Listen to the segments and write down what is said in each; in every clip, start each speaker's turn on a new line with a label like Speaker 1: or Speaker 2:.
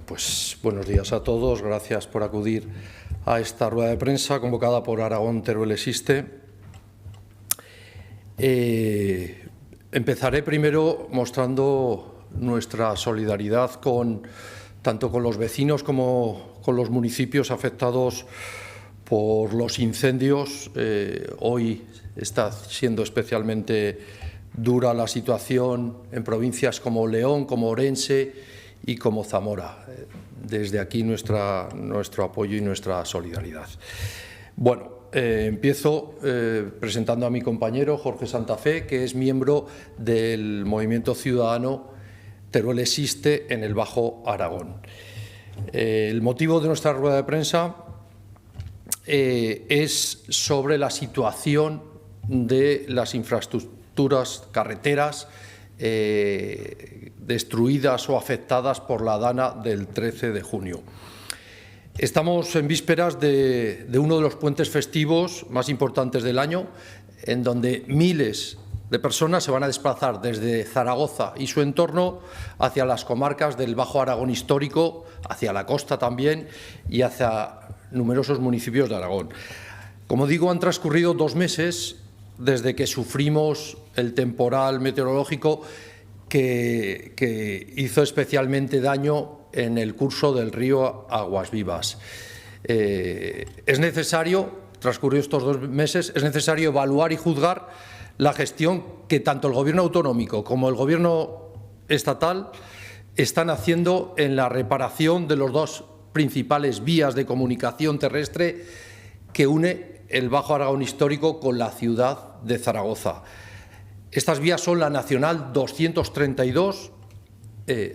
Speaker 1: Pues buenos días a todos. Gracias por acudir a esta rueda de prensa convocada por Aragón Teruel Existe. Empezaré primero mostrando nuestra solidaridad tanto con los vecinos como con los municipios afectados por los incendios. Hoy está siendo especialmente dura la situación en provincias como León, como Orense y como Zamora. Desde aquí nuestro apoyo y nuestra solidaridad. Bueno, empiezo presentando a mi compañero Jorge Santa Fe, que es miembro del Movimiento Ciudadano Teruel Existe en el Bajo Aragón. El motivo de nuestra rueda de prensa es sobre la situación de las infraestructuras carreteras destruidas o afectadas por la dana del 13 de junio. Estamos en vísperas de uno de los puentes festivos más importantes del año, en donde miles de personas se van a desplazar desde Zaragoza y su entorno hacia las comarcas del Bajo Aragón histórico, hacia la costa también y hacia numerosos municipios de Aragón. Como digo, han transcurrido 2 meses desde que sufrimos el temporal meteorológico que hizo especialmente daño en el curso del río Aguas Vivas. Es necesario, transcurridos estos 2 meses, es necesario evaluar y juzgar la gestión que tanto el Gobierno autonómico como el Gobierno estatal están haciendo en la reparación de los 2 principales vías de comunicación terrestre que une el Bajo Aragón histórico con la ciudad de Zaragoza. Estas vías son la Nacional 232,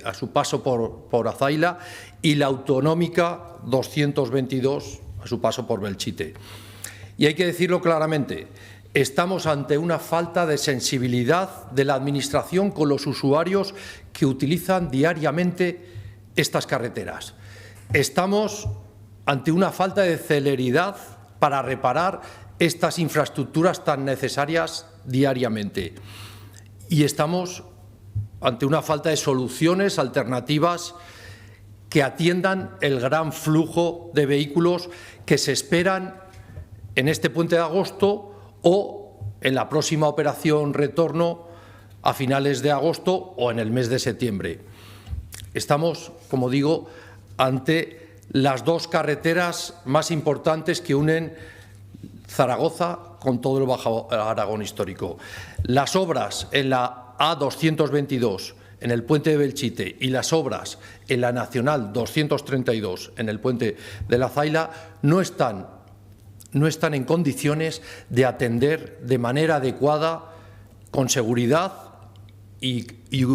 Speaker 1: a su paso por Azaila, y la Autonómica 222, a su paso por Belchite. Y hay que decirlo claramente, estamos ante una falta de sensibilidad de la Administración con los usuarios que utilizan diariamente estas carreteras. Estamos ante una falta de celeridad para reparar estas infraestructuras tan necesarias diariamente. Y estamos ante una falta de soluciones alternativas que atiendan el gran flujo de vehículos que se esperan en este puente de agosto o en la próxima operación retorno a finales de agosto o en el mes de septiembre. Estamos, como digo, ante las 2 carreteras más importantes que unen Zaragoza con todo el Bajo Aragón histórico. Las obras en la A222 en el puente de Belchite y las obras en la Nacional 232 en el puente de la Zaila no están en condiciones de atender de manera adecuada, con seguridad y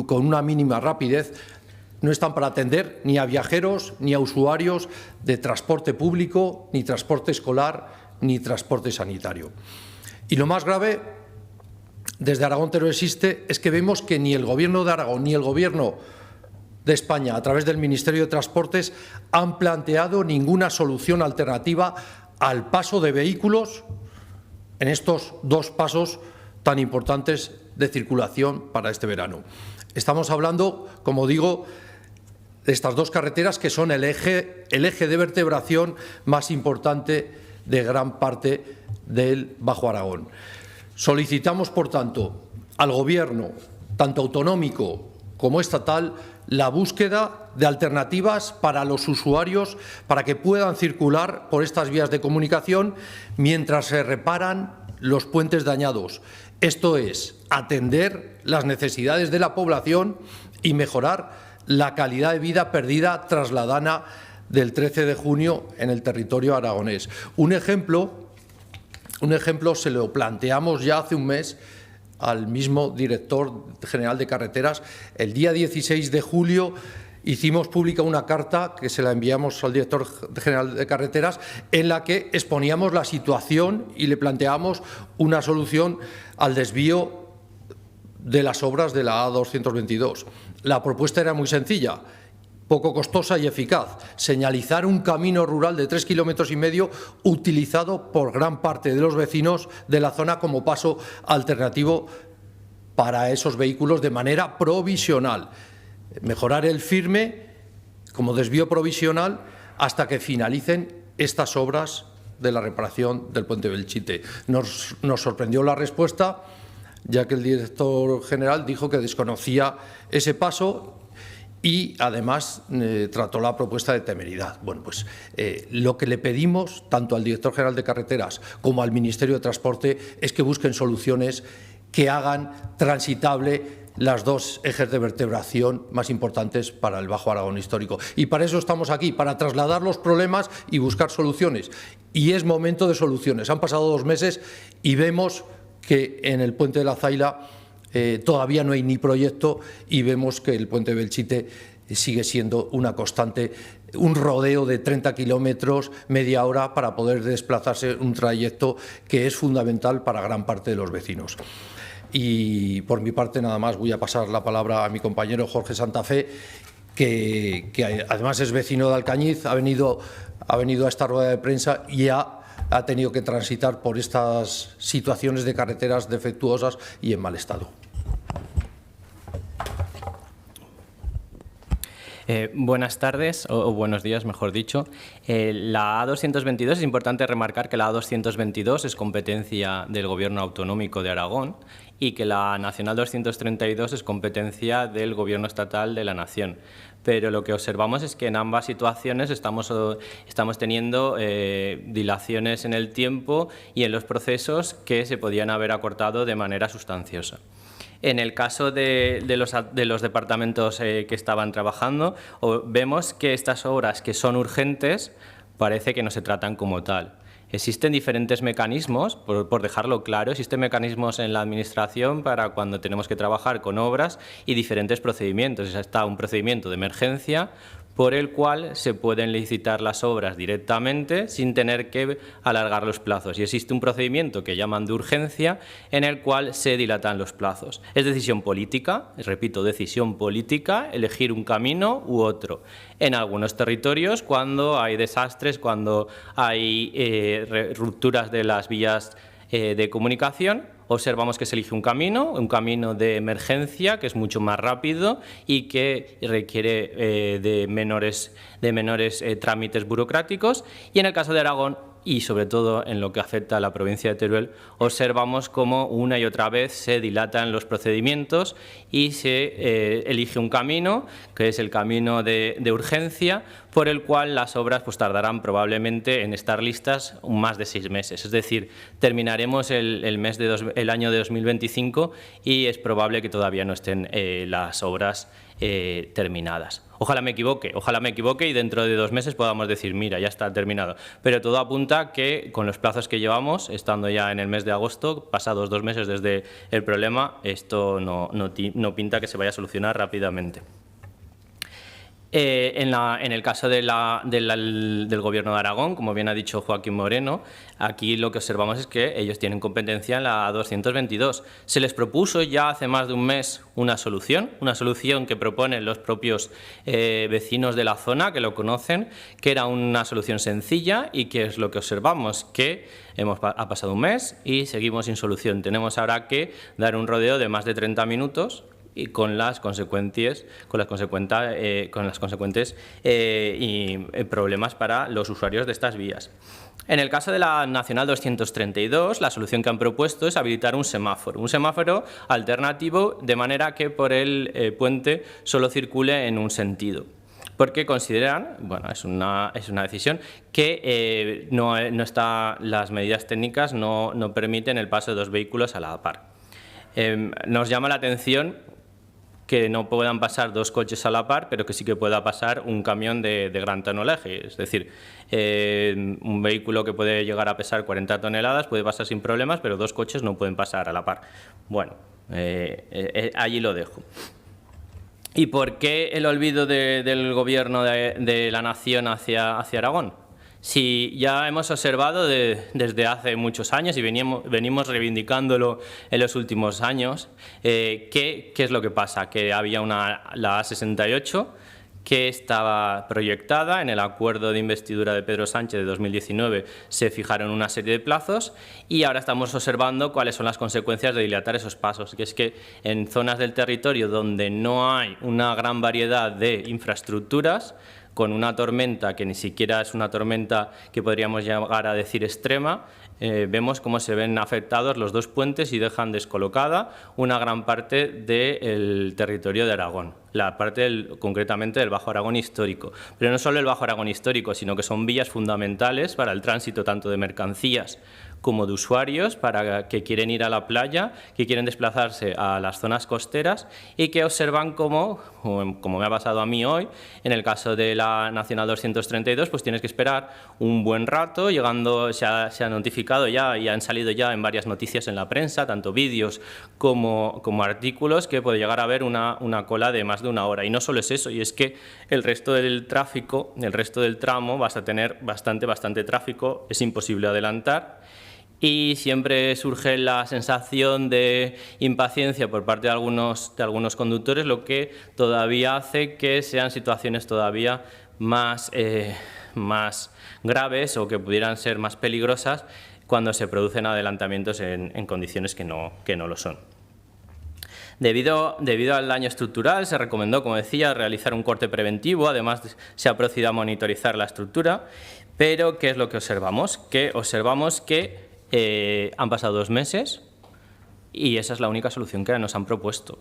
Speaker 1: con una mínima rapidez. No están para atender ni a viajeros ni a usuarios de transporte público, ni transporte escolar, ni transporte sanitario. Y lo más grave, desde Aragón Teruel Existe, es que vemos que ni el Gobierno de Aragón ni el Gobierno de España, a través del Ministerio de Transportes, han planteado ninguna solución alternativa al paso de vehículos en estos 2 pasos tan importantes de circulación para este verano. Estamos hablando, como digo, de estas 2 carreteras que son el eje de vertebración más importante de gran parte del Bajo Aragón. Solicitamos, por tanto, al Gobierno, tanto autonómico como estatal, la búsqueda de alternativas para los usuarios para que puedan circular por estas vías de comunicación mientras se reparan los puentes dañados. Esto es, atender las necesidades de la población y mejorar la calidad de vida perdida tras la dana del 13 de junio en el territorio aragonés. Un ejemplo se lo planteamos ya hace un mes al mismo director general de carreteras. El día 16 de julio hicimos pública una carta que se la enviamos al director general de carreteras en la que exponíamos la situación y le planteamos una solución al desvío de las obras de la A222. La propuesta era muy sencilla, poco costosa y eficaz: señalizar un camino rural de 3,5 kilómetros utilizado por gran parte de los vecinos de la zona como paso alternativo para esos vehículos de manera provisional. Mejorar el firme como desvío provisional hasta que finalicen estas obras de la reparación del puente Belchite. Nos sorprendió la respuesta, ya que el director general dijo que desconocía ese paso y, además, trató la propuesta de temeridad. Bueno, pues lo que le pedimos, tanto al director general de Carreteras como al Ministerio de Transporte, es que busquen soluciones que hagan transitable las dos ejes de vertebración más importantes para el Bajo Aragón histórico. Y para eso estamos aquí, para trasladar los problemas y buscar soluciones. Y es momento de soluciones. Han pasado 2 meses y vemos que en el puente de la Zaila todavía no hay ni proyecto y vemos que el puente de Belchite sigue siendo una constante, un rodeo de 30 kilómetros, media hora, para poder desplazarse un trayecto que es fundamental para gran parte de los vecinos. Y por mi parte nada más, voy a pasar la palabra a mi compañero Jorge Santafé, que además es vecino de Alcañiz, ha venido a esta rueda de prensa y ha tenido que transitar por estas situaciones de carreteras defectuosas y en mal estado.
Speaker 2: Buenas tardes, o buenos días, mejor dicho. La A222, es importante remarcar que la A222 es competencia del Gobierno Autonómico de Aragón y que la Nacional 232 es competencia del Gobierno Estatal de la Nación. Pero lo que observamos es que en ambas situaciones estamos teniendo dilaciones en el tiempo y en los procesos que se podían haber acortado de manera sustanciosa. En el caso de los departamentos que estaban trabajando, vemos que estas obras que son urgentes parece que no se tratan como tal. Existen diferentes mecanismos, por dejarlo claro, existen mecanismos en la Administración para cuando tenemos que trabajar con obras y diferentes procedimientos. Está un procedimiento de emergencia por el cual se pueden licitar las obras directamente sin tener que alargar los plazos. Y existe un procedimiento que llaman de urgencia en el cual se dilatan los plazos. Es decisión política, repito, decisión política, elegir un camino u otro. En algunos territorios, cuando hay desastres, cuando hay rupturas de las vías de comunicación, observamos que se elige un camino de emergencia, que es mucho más rápido y que requiere de menores trámites burocráticos. Y en el caso de Aragón, y sobre todo en lo que afecta a la provincia de Teruel, observamos cómo una y otra vez se dilatan los procedimientos y se elige un camino, que es el camino de urgencia, por el cual las obras pues tardarán probablemente en estar listas más de 6 meses. Es decir, terminaremos el año de 2025 y es probable que todavía no estén las obras terminadas. Ojalá me equivoque y dentro de 2 meses podamos decir, mira, ya está terminado. Pero todo apunta que con los plazos que llevamos, estando ya en el mes de agosto, pasados 2 meses desde el problema, esto no pinta que se vaya a solucionar rápidamente. En el caso del Gobierno de Aragón, como bien ha dicho Joaquín Moreno, aquí lo que observamos es que ellos tienen competencia en la A222. Se les propuso ya hace más de un mes una solución que proponen los propios vecinos de la zona, que lo conocen, que era una solución sencilla y que es lo que observamos, que ha pasado un mes y seguimos sin solución. Tenemos ahora que dar un rodeo de más de 30 minutos y con las consecuentes problemas para los usuarios de estas vías. En el caso de la Nacional 232, la solución que han propuesto es habilitar un semáforo alternativo, de manera que por el puente solo circule en un sentido. Porque consideran, bueno, es una decisión, que las medidas técnicas no permiten el paso de 2 vehículos a la par. Nos llama la atención que no puedan pasar 2 coches a la par, pero que sí que pueda pasar un camión de gran tonelaje. Es decir, un vehículo que puede llegar a pesar 40 toneladas puede pasar sin problemas, pero 2 coches no pueden pasar a la par. Bueno, allí lo dejo. ¿Y por qué el olvido del Gobierno de la Nación hacia Aragón? Si ya hemos observado desde hace muchos años y venimos reivindicándolo en los últimos años, ¿qué es lo que pasa? Que había la A68 que estaba proyectada en el acuerdo de investidura de Pedro Sánchez de 2019, se fijaron una serie de plazos y ahora estamos observando cuáles son las consecuencias de dilatar esos pasos, que es que en zonas del territorio donde no hay una gran variedad de infraestructuras, con una tormenta que ni siquiera es una tormenta que podríamos llegar a decir extrema, vemos cómo se ven afectados los dos puentes y dejan descolocada una gran parte del territorio de Aragón, la parte concretamente del Bajo Aragón histórico. Pero no solo el Bajo Aragón histórico, sino que son vías fundamentales para el tránsito tanto de mercancías como de usuarios para que quieren ir a la playa, que quieren desplazarse a las zonas costeras y que observan como me ha pasado a mí hoy, en el caso de la Nacional 232, pues tienes que esperar un buen rato, llegando, se ha notificado ya y han salido ya en varias noticias en la prensa, tanto vídeos como artículos, que puede llegar a haber una cola de más de una hora. Y no solo es eso, y es que el resto del tráfico, el resto del tramo, vas a tener bastante tráfico, es imposible adelantar. Y siempre surge la sensación de impaciencia por parte de algunos conductores, lo que todavía hace que sean situaciones todavía más graves o que pudieran ser más peligrosas cuando se producen adelantamientos en condiciones que no lo son. Debido al daño estructural, se recomendó, como decía, realizar un corte preventivo. Además, se ha procedido a monitorizar la estructura. Pero, ¿qué es lo que observamos? Observamos que han pasado 2 meses y esa es la única solución que nos han propuesto.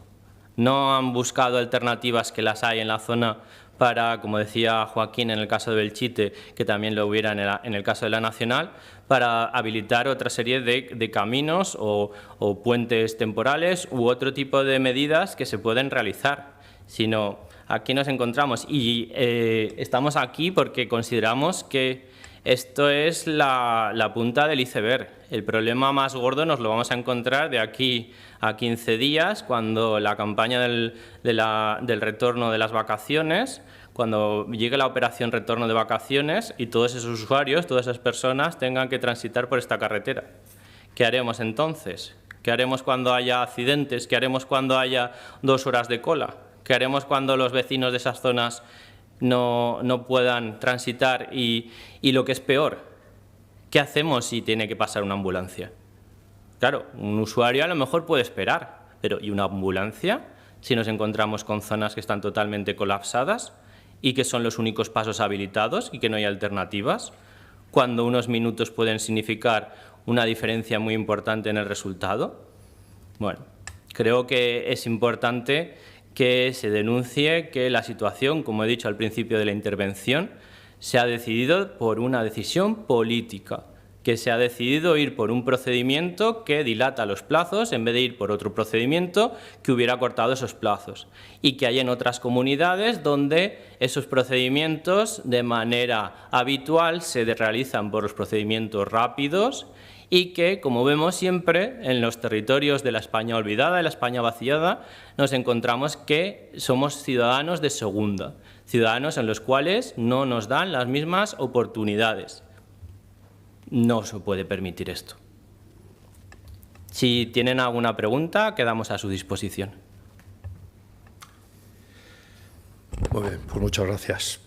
Speaker 2: No han buscado alternativas, que las hay en la zona, para, como decía Joaquín, en el caso de Belchite, que también lo hubiera en el caso de la Nacional, para habilitar otra serie de caminos o puentes temporales u otro tipo de medidas que se pueden realizar. Sino, aquí nos encontramos y estamos aquí porque consideramos que esto es la punta del iceberg. El problema más gordo nos lo vamos a encontrar de aquí a 15 días, cuando la campaña del retorno de las vacaciones, cuando llegue la operación retorno de vacaciones y todos esos usuarios, todas esas personas tengan que transitar por esta carretera. ¿Qué haremos entonces? ¿Qué haremos cuando haya accidentes? ¿Qué haremos cuando haya 2 horas de cola? ¿Qué haremos cuando los vecinos de esas zonas no puedan transitar y lo que es peor, ¿qué hacemos si tiene que pasar una ambulancia? Claro, un usuario a lo mejor puede esperar, pero ¿y una ambulancia? Si nos encontramos con zonas que están totalmente colapsadas y que son los únicos pasos habilitados y que no hay alternativas, cuando unos minutos pueden significar una diferencia muy importante en el resultado. Bueno, creo que es importante que se denuncie que la situación, como he dicho al principio de la intervención, se ha decidido por una decisión política, que se ha decidido ir por un procedimiento que dilata los plazos en vez de ir por otro procedimiento que hubiera cortado esos plazos, y que hay en otras comunidades donde esos procedimientos de manera habitual se realizan por los procedimientos rápidos y que, como vemos siempre, en los territorios de la España olvidada, de la España vaciada, nos encontramos que somos ciudadanos de segunda, ciudadanos en los cuales no nos dan las mismas oportunidades. No se puede permitir esto. Si tienen alguna pregunta, quedamos a su disposición.
Speaker 1: Muy bien, pues muchas gracias.